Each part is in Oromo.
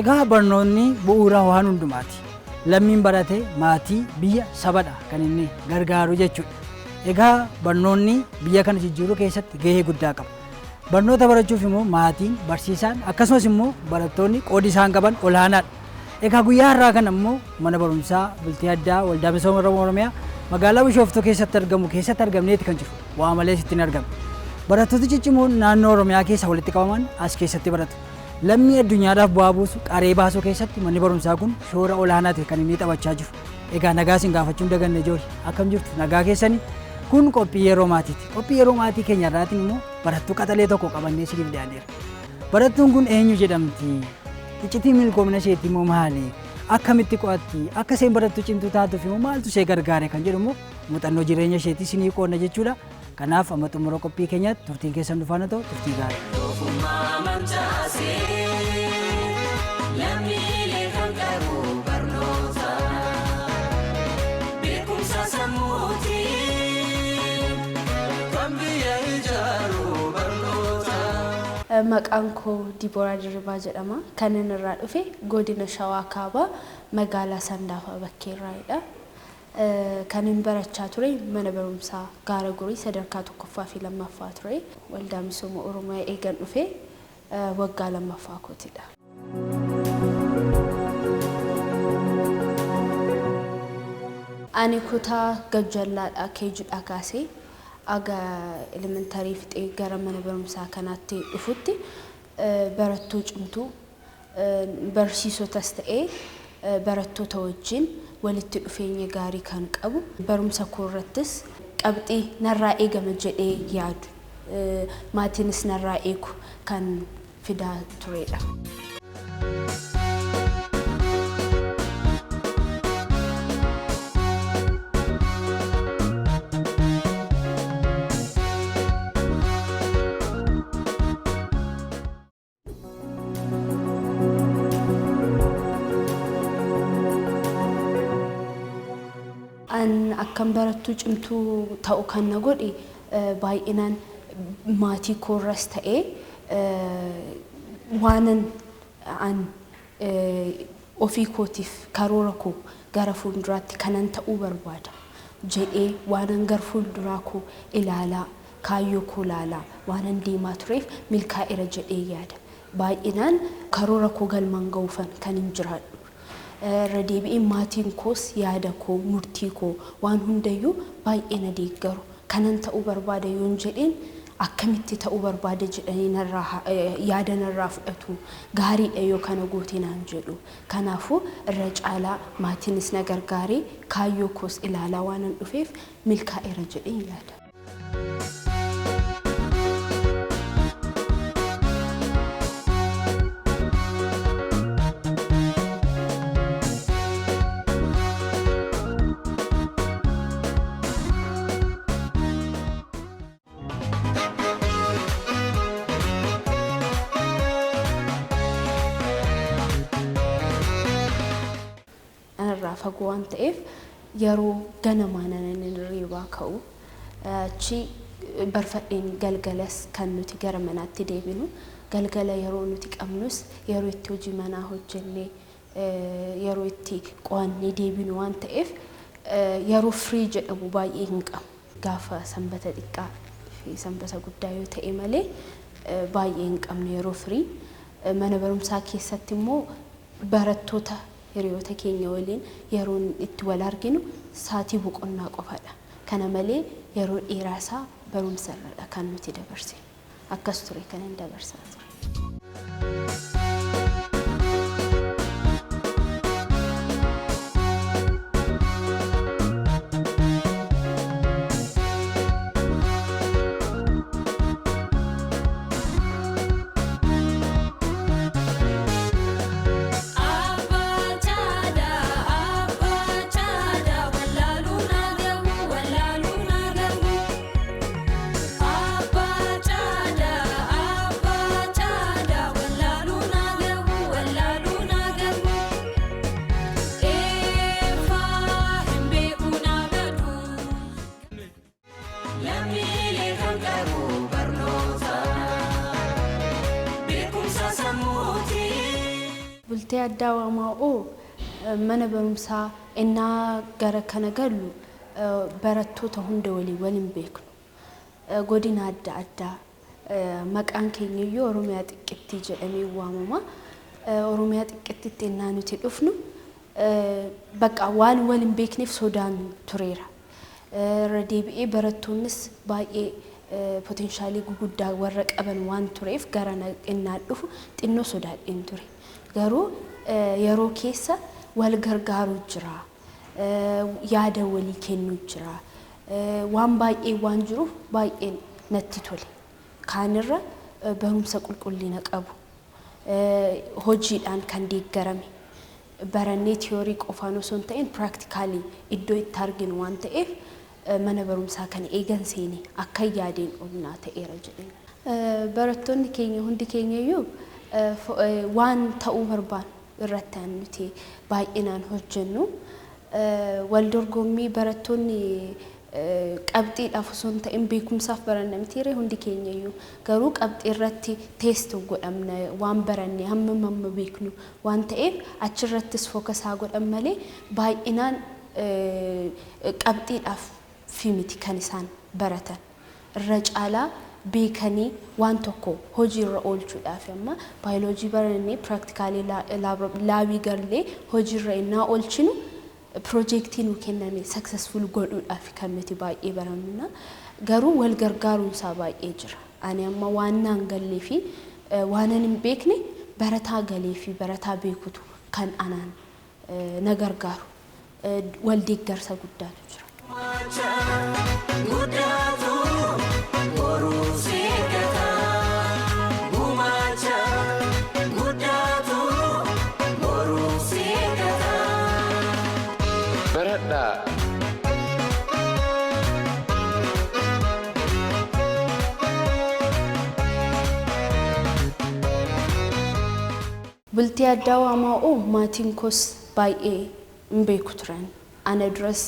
Egaa barnoonni bu'uura waan hundumaati. Lammiin barate maatii biyya sabadha kan inni gargaaru jechuudha. Egaa barnoonni biyya kana jijjiiruu keessatti gahee guddaa qaba. Barnoota barachuuf immoo maatiin, barsiisaan akkasumas immoo barattoonni qoodi isaan qaban olaanaadha. Egaa guyyaa har'aa kana immoo mana barumsaa Bultii Addaa Waldaa Misooma Oromiyaa magaalaa Bishooftoo keessatti argamneeti kan jiru. Waa malee sitti hin argamu. Barattoota ciccimoon naannoo Oromiyaa keessa walitti qabaman as keessatti baratu. Lammii addunyaadhaaf bu'aa buusu qaree baasuu keessatti manni barumsaa kun shoora olaanaati kan inni taphachaa jiru. Egaa nagaa isin gaafachuun daganne ijoollee akkam jirtu nagaa keessanii kun qophii yeroo maatiiti. Qophii yeroo maatii keenya irraatiin immoo barattuu qaxalee tokko qabannee isiniif dhiyaanneera. Barattuun kun eenyu jedhamti? Iccitii milkoomina isheetii immoo maali? Akkamitti qo'atti? Akka isheen barattuu cimtuu taatuuf immoo maaltu ishee gargaare kan jedhu immoo muuxannoo jireenya isheetii isinii qoonna jechuudha. Kanaaf amma xumura qophii keenyaatti turtiin keessan dhufaan ta'u turtii gaarii. Maqaan koo Diboraa Dirribaa jedhama. Kan inni irraa dhufe godina Shawaa Kaabaa magaalaa Sandaafaa bakkeerraadha. Kan inni barachaa ture mana barumsaa Gaara Gurii sadarkaa 1ffaa fi 2ffaa ture. Waldaa Misooma Oromiyaa eegan dhufe waggaa 2ffaa kootidha. Ani kutaa Gajjallaadhaa keejjudhaa kaasee aga elementarii fixee gara mana barumsaa kanaatti dhufutti barattuu cimtuu barsiisotas ta'ee barattoota wajjin walitti dhufeenya gaarii kan qabu barumsa koo irrattis qabxii narraa eegama jedhee yaadu maatiinis narraa eegu kan fidaa turedha. Akkam barattuu cimtuu ta'u kan na godhe baay'inaan maatii koorras ta'ee waanan ofii kootiif karoora koo gara fuulduraatti kanan ta'uu barbaada jedhee waanan gara fuulduraa koo ilaalaa kaayyoo koo ilaalaa waanan deemaa tureef milkaa'eera jedhee yaada. Baay'inaan karoora koo galmaan ga'uufan kan hin jiraadhu. Radeebiin maatiin koos yaada koo murtii koo waan hundayyuu baay'ee na deeggaru kanan ta'uu barbaada yoon jedheen akkamitti ta'uu barbaada jedhanii yaada narraa fudhatu gaariidha yoo kana goote naan jedhu. Kanaafuu irra caalaa maatiinis na gargaaree kaayyoo koos ilaalaa waanan dhufeef milkaa'eera jedheen yaada. Fagoo waan ta'eef yeroo ganamaa nanan hirribaa ka'u chi barfadheen galgalas kan nuti gara manaatti deebinu galgala yeroo nuti qabnus yeroo itti hojii manaa hojjennee yeroo itti qo'annee deebinu waan ta'eef yeroo firii jedhamu baay'ee hin qabu. Gaafa sanbata xiqqaa fi sanbata guddaa yoo ta'e malee baay'ee hin qabne yeroo firii. Mana barumsaa keessatti immoo barattoota hiriyoota keenya waliin yeroo itti wal arginu saatii boqonnaa qofadha. Kana malee yeroo dheeraasaa barumsa irradha kan nuti dabarsinu. Akkas ture kan hin dabarsaa ture. Abba Chada bultee addaa waamaa'oo mana barumsaa innaa gara kana gallu barattoota hunda waliin beeknu. Godina adda addaa maqaan keenya iyyuu Oromiyaa xiqqittii jedhamee waamama. Oromiyaa xiqqittiitti innaa nuti dhufnu bakka waan waliin beekneef sodaan tureera. Irra deebi'ee barattoonnis baay'ee potentiaalii guguddaa warra qaban waan tureef gara innaa dhufu xinnoo sodaadheen ture. Garuu yeroo keessa wal gargaaruu jira. Yaada walii kennuu jira. Waan baay'ee waan jiruuf baay'een natti tole. Kaanirra barumsa qulqullina qabu. Hojiidhaan kan deeggarame. Barannee tiyoorii qofaan osoo hin ta'in piraaktikaalii iddoo itti arginu waan ta'eef mana barumsaa kan eegan seenee akka yaadeen olnaa ta'eera jedheen. Barattoonni keenya hundi keenya iyyuu waan ta'uu barbaannu irratti nuti baay'inaan hojjennu. Wal dorgommii barattoonni qabxiidhaaf osoo hin ta'in beekumsaaf baranna mitiiree hundi keenya iyyuu garuu qabxii irratti teest godhamna waan baranne hamma beeknu waan ta'eef achirrattis fookasaa godhan malee baay'inaan qabxiidhaaf fi miti kan isaan baratan irra caalaa beekanii waan tokko hojiirra oolchuudhaaf amma baayoloojii barannee piraaktikaalii laabii garlee hojiirra innaa oolchinu projektii nu kenname successful godhuudhaaf kan nuti baay'ee baranna. Garuu wal gargaaruunsaa baay'ee jira. Ani amma waan naan gallee fi waan hin beekne barataa galee fi barataa beekutu kan anaan na gargaaru. Wal deeggarsa guddaatu jira. Bultii addaa waamaa'oo maatiin koos baay'ee hin beeku turan. Ana duras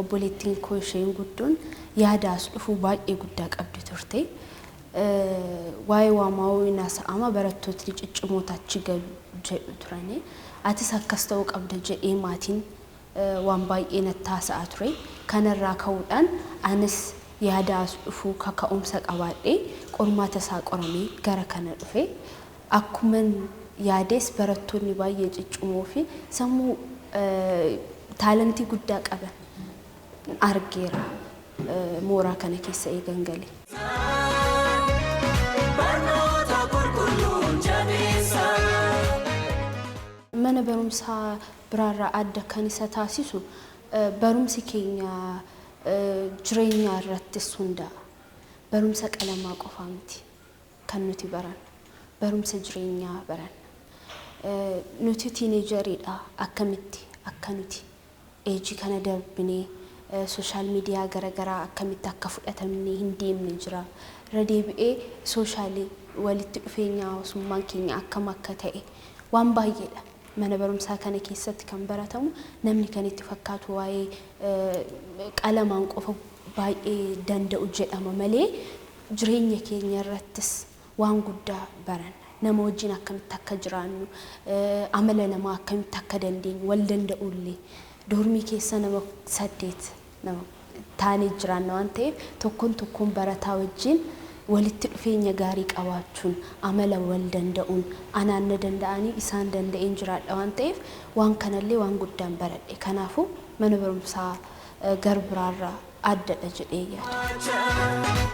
obboleettiin koo isheen guddoon yaadaas dhufuu baay'ee guddaa qabdi turte. Waa'ee waamaa'oo inaasa'ama barattootni ciccimoota achi galu jedhu turani. Atis akkas ta'uu qabda jedhee maatiin waan baay'ee natti haasa'aa ture. Kanarraa ka'uudhaan anis yaadaas dhufuu kaka'umsa qabaadhee qormaata isaa qoramee gara kana dhufe. Akkuman yaades barattoonni baay'ee ciccimoo fi sammuu taalentii guddaa qaban argeera mooraa kana keessa eegan galee. Mana barumsaa biraarraa adda kan isa taasisu barumsi keenya jireenya irrattis hundaa'a. Barumsa qalamaa qofaa miti kan nuti barannu. Barumsa jireenyaa baranna. Nuti tiineejeriidha akkamitti akka nuti eejii kana darbinee sooshaal miidiyaa garaagaraa akkamitti akka fudhatamnee hin deemne jira. Irra deebi'ee sooshaali walitti dhufeenya hawaasummaan keenya akkam akka ta'e waan baay'eedha. Mana barumsaa kana keessatti kan baratamu namni kan itti fakkaatu waa'ee qalamaan qofa baay'ee danda'u jedhama malee jireenya keenya irrattis waan guddaa baranna. Nama wajjin akkamitti akka jiraannu, amala namaa akkamitti akka dandeenyu wal danda'ullee doormii keessa nama 8 nama taanee jiraanna waan ta'eef tokkoon barataa wajjin walitti dhufeenya gaarii qabaachuun amala wal danda'uun anaan na danda'anii isaan danda'een jiraadha waan ta'eef waan kanallee waan guddaan baradhe. Kanaafuu mana barumsaa garbiraarraa addadha jedhee yaada.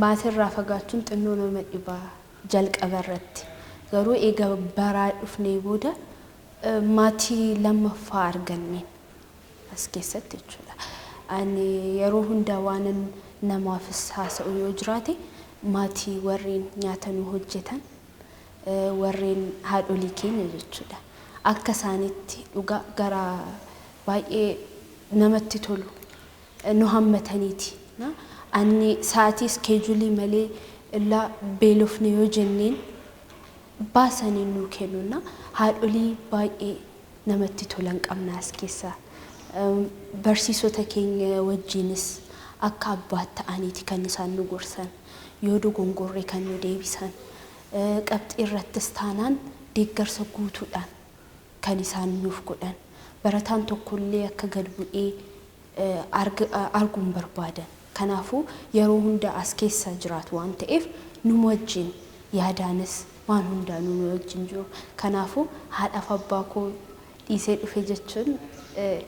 Maatirraa fagaachuun xinnoo nama dhibaa jalqaba irratti. Garuu eega baraa dhufnee booda maatii lammaffaa arganneen as keessatti jechuudha. Ani yeroo hundaa waan namaafis haasa'u yoo jiraate maatii warreen nyaata nu hojjetan warreen haadholii keenya jechuudha. Akka isaanitti dhugaa gara baay'ee namatti tolu nu hammataniiti. Anni sa'aatii iskeejulii malee illaa beelofne yoo jenneen baasanii nuu kennuna. Haadholii baay'ee namatti tolan qabna as keessaa. Barsiisota keenya wajjinis akka abbaa ta'aniiti kan isaan nu gorsan. Yoo dogongorre kan nu deebisan. Qabxii irrattis taanaan deeggarsa guutuudhaan kan isaan nuuf godhan. Barataan tokkollee akka gad bu'ee arguun barbaadan. Kanaafuu yeroo hunda as keessa jiraatu waan ta'eef nu wajjin yaadaanis waan hundaa nu wajjin jiru. Kanaafuu haadhaaf abbaa koo dhiisee dhufe jechuun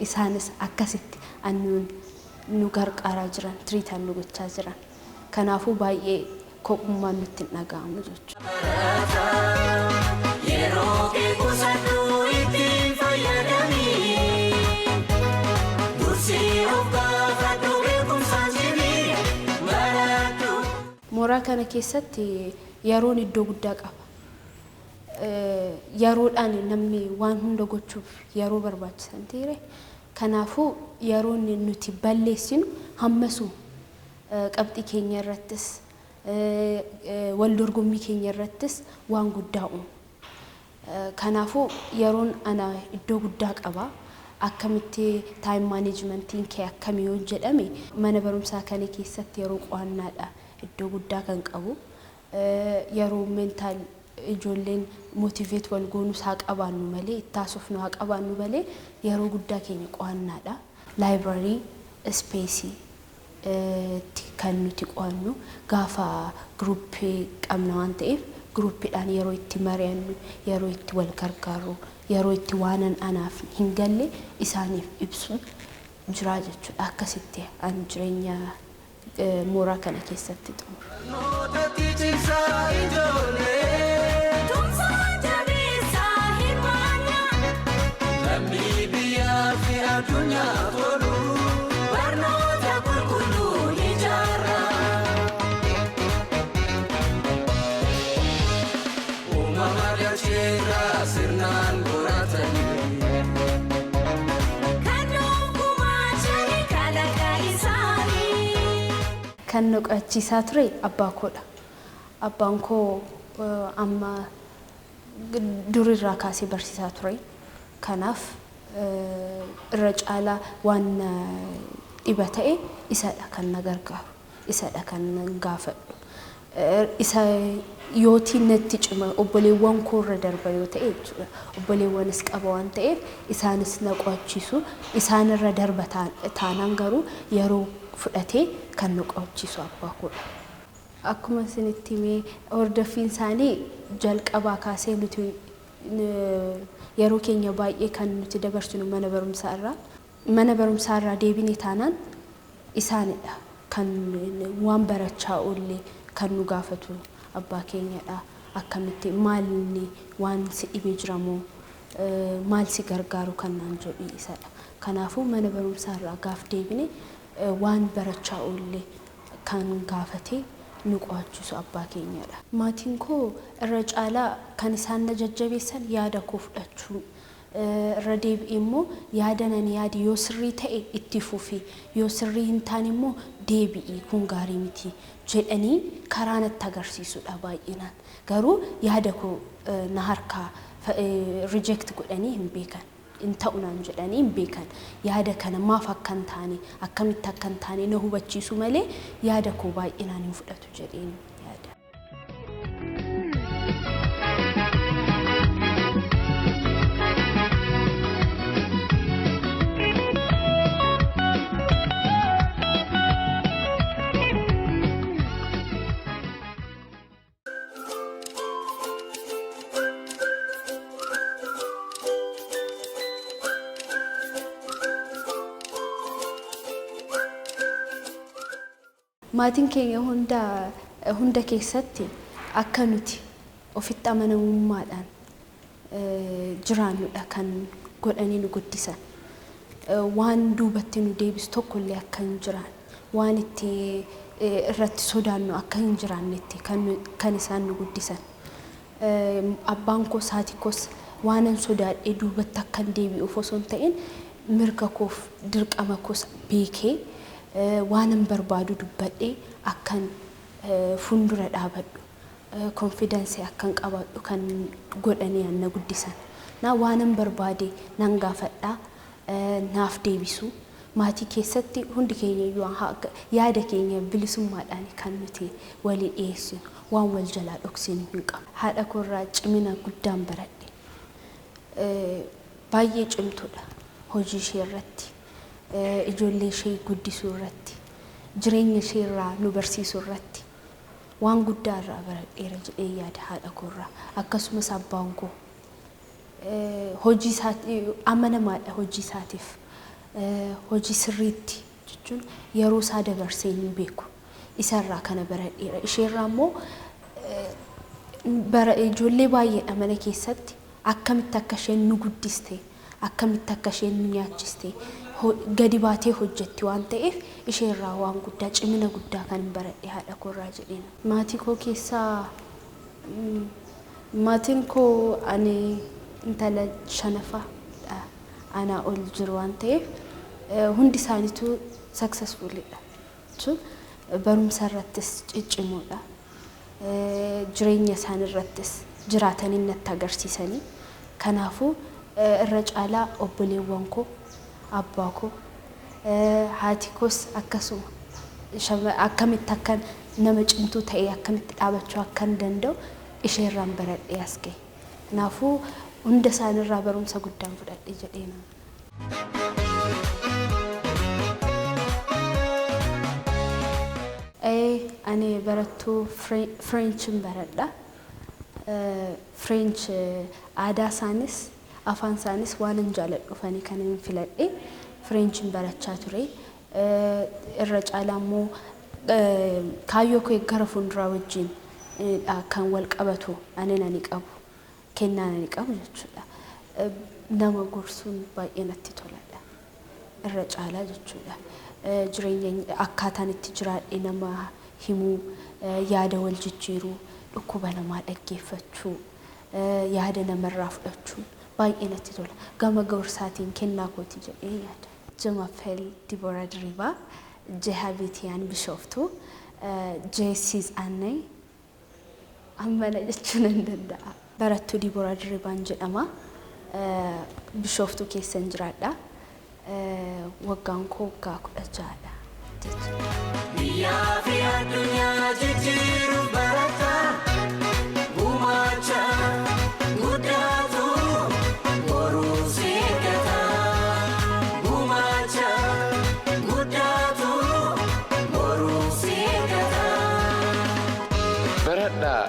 isaanis akkasitti annuun nu gargaaraa jiran, tiriitaan nu gochaa jiran. Kanaafuu baay'ee kophummaan nutti hin dhaga'amu jechuudha. Yeroo qeequusadhu ittiin fayyadamii dursii of gaafadhu beekumsaan jirii baradhu. Mooraa kana keessatti yeroon iddoo guddaa qaba. Yeroodhaan namni waan hunda gochuuf yeroo barbaachisan ta'e. Kanaafuu yeroon nuti balleessinu hammasuu qabxii keenya irrattis wal dorgommii keenya irrattis waan guddaa uumu. Kanaafuu yeroon ana iddoo guddaa qaba. Akkamitti time managementiin kee akkamii yoo jedhame mana barumsaa kana keessatti yeroo qo'annaadha iddoo guddaa kan qabu. Yeroo mental ijoolleen motivate wal goonus haa qabaannu malee ittaasofnu haa qabaannu malee yeroo guddaa keenya qo'annaadha. Library space kan nuti qo'annu gaafa groupii qabna waan ta'eef groupiidhaan yeroo itti mari'annu yeroo itti wal gargaaru yeroo itti waanan anaaf hin galle isaaniif ibsu jira jechuudha. Akkasitti an jireenya mooraa kana keessatti xumura. Kan nuqachiisaa ture abbaa koodha. Abbaan koo amma durirraa kaasee barsiisaa ture. Kanaaf irra caalaa waan dhiba ta'e isadha kan na gargaaru. Isadha kan gaafadhu. Isa yootiin natti cima obboleewwan koo irra darba yoo ta'e jechuudha. Obboleewwanis qaba waan ta'eef isaanis na qo'achiisu. Isaan irra darba taanaan garuu yeroo fudhatee kan nu qo'achiisu abbaa koodha. Akkuma isinitti himee hordoffiin isaanii jalqabaa kaasee nuti yeroo keenya baay'ee kan nuti dabarsinu mana barumsaa irraa deebinee taanaan isaanidha kan waan barachaa oolle kan nu gaafatu abbaa keenyadha. Akkamitti maalni waan si dhibee jiramoo maal si gargaaru kan naan jedhu isadha. Kanaafuu mana barumsaa irraa gaaf deebinee waan barachaa oolle kan gaafatee nu qo'achiisu abbaa keenyadha. Maatiin koo irra caalaa kan isaan na jajjabeessan yaada koo fudhachuu irra deebi'ee immoo yaada nan yaadi yoo sirrii ta'e itti fufi yoo sirrii hin taane immoo deebi'i kun gaarii miti jedhanii karaa natti agarsiisudha baay'inaan. Garuu yaada koo na harkaa reject godhanii hin beekan. In ta'uunaan jedhanii hin beekan. Yaada kana maaf akka hin taane akkamitti akka hin taane na hubachiisu malee yaada koo baay'inaan hin fudhatu jedheen yaada. Maatiin keenya hunda keessatti akka nuti ofitti amanamummaadhaan jiraannudha kan godhanii nu guddisan. Waan duubatti nu deebisu tokkollee akka hin jiraan waan itti irratti sodaannu akka hin jiraannetti kan isaan nu guddisan. Abbaan koos haati koos waanan sodaadhee duubatti akka hin deebi'uuf osoo hin ta'in mirga koof dirqama koos beekee waanan barbaadu dubbadhee akkan fuuldura dhaabadhu confidence akkan qabadhu kan godhanii anna guddisan na waanan barbaade nan gaafadha naaf deebisu maatii keessatti hundi keenya iyyuu yaada keenya bilisummaadhaan kan nuti walii dhiyeessinu waan wal jalaa dhoksinu hin qabu haadha koorraa cimina guddaan baradhe baay'ee cimtuudha hojii ishee irratti ijoollee ishee guddisuu irratti jireenya ishee irraa nu barsiisuu irratti waan guddaa irraa baradheera jedhee yaada haadha koorraa akkasumas abbaan koo hojii isaatii amanamaadha hojii isaatiif hojii sirriitti jechuun yeroo isaa dabarsee hin beeku isarraa kana baradheera isheerraa immoo ijoollee baay'eedha mana keessatti akkamitti akka isheen nu guddiste akkamitti akka isheen nu nyaachiste gadi baatee hojjetti waan ta'eef isheerraa waan guddaa cimina guddaa kan baradhe haadha koorraa jedheen maatii koo keessaa maatiin koo ani intala shanaffaa ana ol jiru waan ta'eef hundi isaaniitu successfulidha jechuun barumsa irrattis ciccimoodha jireenya isaan irrattis jiraatanii natti agarsiisanii kanaafuu irra caalaa obboleewwan koo abbaa koo haati koos akkasuma akkamitti akkan nama cimtuu ta'ee akkamitti dhaabachuu akkan danda'u isheerraan baradhee as ga'e kanaafuu hunda isaanirraa barumsa guddaan fudhadhe jedhee nama. Ani barattuu French baradha. French aadaa isaanis afaan isaanis waan hin jaaladhu dhufanii kan hin filadhe French barachaa ture. Irra caalaa immoo kaayyoo koo gara fuulduraa wajjin kan wal qabatu ani qabu kennaan ani qabu jechuudha. Nama gorsuun baay'ee natti toladha. Irra caalaa jechuudha. Jireenya akkaataan itti jiraadhe nama himuu yaada wal jijjiiruu dhukkuba namaa dhaggeeffachuu yaada namarraa fudhachuu baay'ee natti tola gama gorsaatiin kennaa kooti jedhee yaada. Jamaafel Dibora Diribaa Jehabitiyaan Bishooftuu Jeesiis Annay ammana jechuun hin danda'a. Barattuu Dibora Diribaan jedhama. Bishooftuu keessa jiraadha. Waggaan koo waggaa 16dha. Biyyaa fi addunyaa jijjiiruuf barataa gumaacha guddaatu boruu seegataa gumaacha guddaatu boruu seegataa. Baradhaa.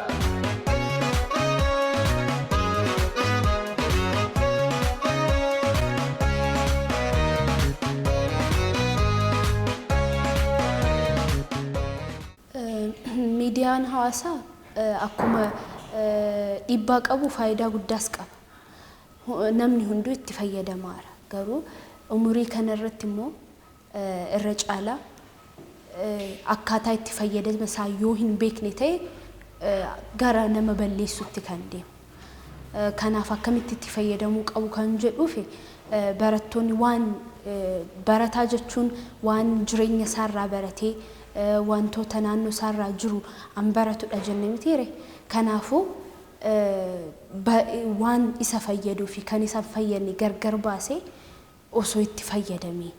Miidiyaan hawaasaa akkuma dhiibbaa qabu faayidaa guddaas qaba. Namni hunduu itti fayyadamaara. Garuu umurii kana irratti immoo irra caalaa akkaataa itti fayyadama isaa yoo hin beekne ta'e gara nama balleessuutti kan deemu. Kanaaf akkamitti itti fayyadamuu qabu kan jedhuuf barattoonni waan barataa jechuun waan jireenya isaarraa baratee wantoota naannoo isaarraa jiru an baratudha jennee mitiire kanaafuu waan isa fayyaduu fi kan isa fayyadne gargar baasee osoo itti fayyadamee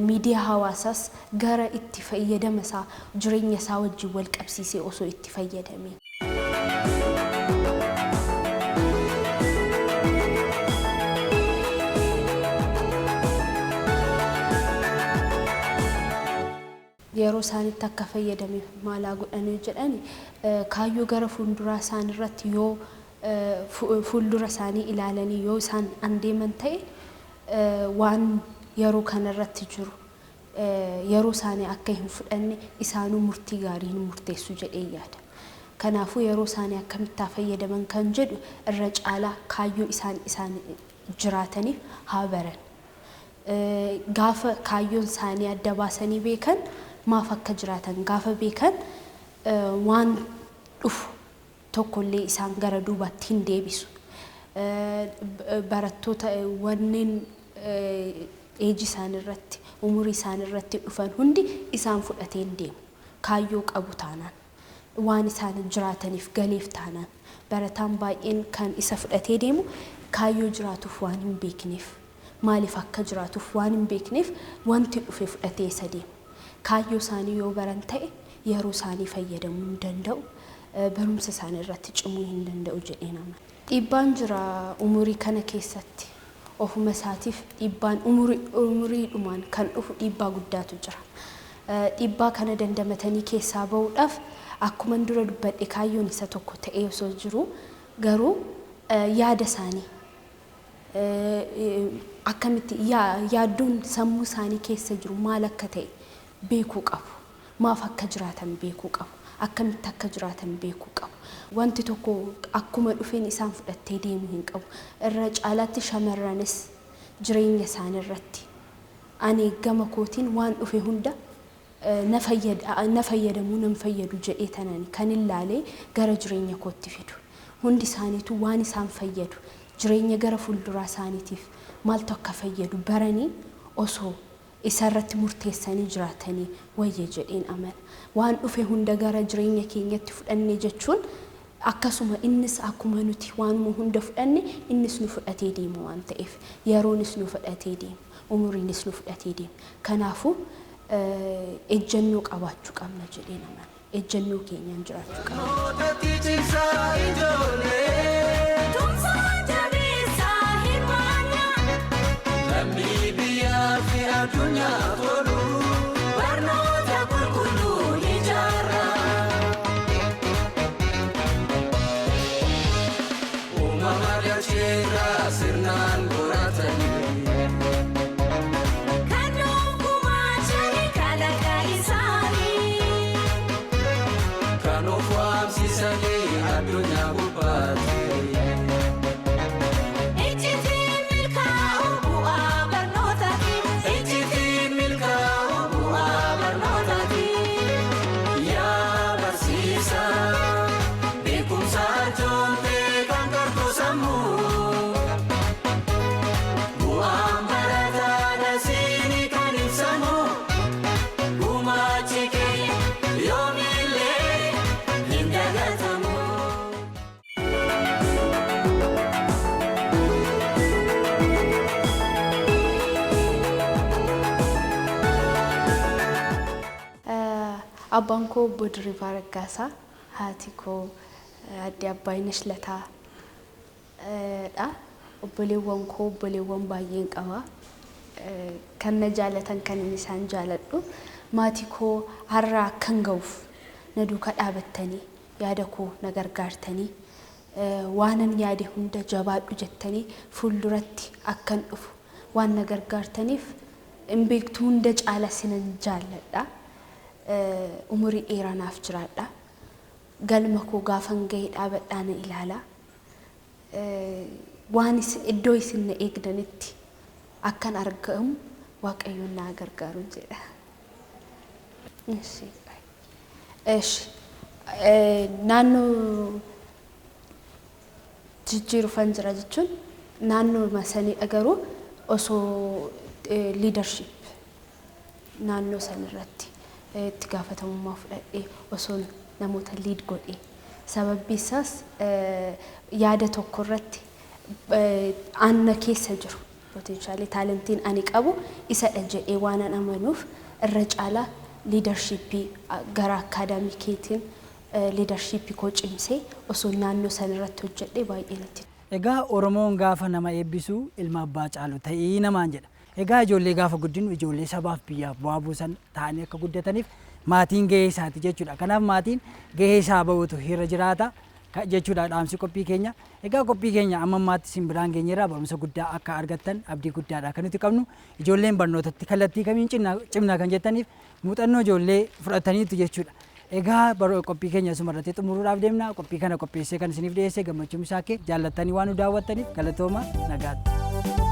miidiyaa hawaasaas gara itti fayyadama isaa jireenya isaa wajjin wal qabsiisee osoo itti fayyadamee. Yeroo isaanitti akka fayyadame maalaa godhanii jedhani kaayyoo gara fuulduraa isaan irratti yoo fuuldura isaanii ilaalanii yoo isaan andeeman ta'e waan yeroo kana irratti jiru yeroo isaanii akka hin fudhanne isaanuu murtii gaarii hin murteessu jedhee yaada. Kanaafuu yeroo isaanii akkamitti fayyadaman kan jedhu irra caalaa kaayyoo isaan jiraataniif haa baran. Gaafa kaayyoon isaanii adda baasanii beekan maaf akka jiraatan gaafa beekan waan dhufu tokkollee isaan gara duubaatti hin deebisu. Barattoota wanneen eeji isaan irratti umurii isaan irratti dhufan hundi isaan fudhatee hin deemu. Kaayyoo qabu taanaan waan isaan jiraataniif galeef taanaan barataan baay'een kan isa fudhatee deemu kaayyoo jiraatuuf waan hin beekneef maaliif akka jiraatuuf waan hin beekneef wanti dhufe fudhatee isa deemu. Kaayyoo isaanii yoo baran ta'e yeroo isaanii fayyadamuu hin danda'u, barumsa isaanii irratti cimuu hin danda'u jedhee nama. Dhiibbaan jira umurii kana keessatti. Ofuma isaatiif dhiibbaan umuriidhumaan kan dhufu dhiibbaa guddaatu jira. Dhiibbaa kana dandamatanii keessaa bahuudhaaf akkuma dura dubbadhe kaayyoon isa tokko ta'ee osoo jiru garuu yaada isaanii akkamitti yaadduun sammuu isaanii keessa jiru maal akka ta'e beekuu qabu. Maaf akka jiraatan beekuu qabu. Akkamitti akka jiraatan beekuu qabu. Wanti tokko akkuma dhufeen isaan fudhattee deemuu hin qabu. Irra caalaatti shamarranis jireenya isaanii irratti ani gama kootiin waan dhufe hunda na fayyadamuu nan fayyadu jedhee tanani kan ilaalee gara jireenya kootti fidu. Hundi isaaniitu waan isaan fayyadu jireenya gara fuulduraa isaaniitiif maaltu akka fayyadu baranii osoo isarratti murteessanii jiraatanii wayya jedheen amana. Waan dhufe hunda gara jireenya keenyatti fudhanne jechuun akkasuma innis akkuma nuti waanuma hunda fudhanne innis nu fudhatee deemu waan ta'eef yeroonis nu fudhatee deemu umuriinis nu fudhatee deemu. Kanaafuu ejjennoo qabaachuu qabna jedheen amana. Ejjennoo keenyaan jiraachuu qabna. Abbaan koo obbo Dirribii Raggaasaa, haati koo Aadde Abbaaynesh Lataa dha. Obboleewwan koo obboleewwan baay'een qaba. Kan na jaalatan kan isaan jaaladhu. Maatii koo har'a akkan ga'uuf na duukaa dhaabattanii yaada koo na gargaartanii waanan yaade hunda jabaadhu jettanii fuulduratti akkan dhufu waan na gargaartaniif hin beektu hunda caala sinan jaalladha. Umurii dheeraa naaf jiraadha. Galma koo gaafan ga'ee dhaabadhaa na ilaala. Waan iddoo isin na eegdanitti akkan argamu Waaqayyoon na gargaaru jedha. Naannoo jijjiiruufan jira jechuun naannoo masanii garuu osoo leadership naannoo sanirratti itti gaafatamummaa fudhadhee osoo namoota lead godhee sababni isaas yaada tokko irratti aanna keessa jiru potentially talentiin ani qabu isa jedhee waan an amanuuf irra caalaa leadershipii gara akaadaamikeetiin leadershipii koo cimsee osoo naannoo sanirratti hojjedhee baay'ee natti. Egaa Oromoon gaafa nama eebbisu ilma abbaa caalu ta'ii namaan jedha. Egaa ijoollee gaafa guddinu ijoollee sabaaf biyyaaf bu'aa buusan ta'anii akka guddataniif maatiin gahee isaati jechuudha. Kanaaf maatiin gahee isaa bahutu irra jiraata jechuudha dhaamsi qophii keenya. Egaa qophii keenya amma ammaatti isin biraan geenyeerraa barumsa guddaa akka argattan abdii guddaadha kan nuti qabnu. Ijoolleen barnootatti kallattii kamiin cimna kan jettaniif muuxannoo ijoollee fudhataniitu jechuudha. Egaa qophii keenya asumarratti xumuruudhaaf deemna. Qophii kana qopheessee kan isiniif dhiyeessee gammachuun isaa kee jaallattanii waan nu daawwattaniif galatooma nagaatti.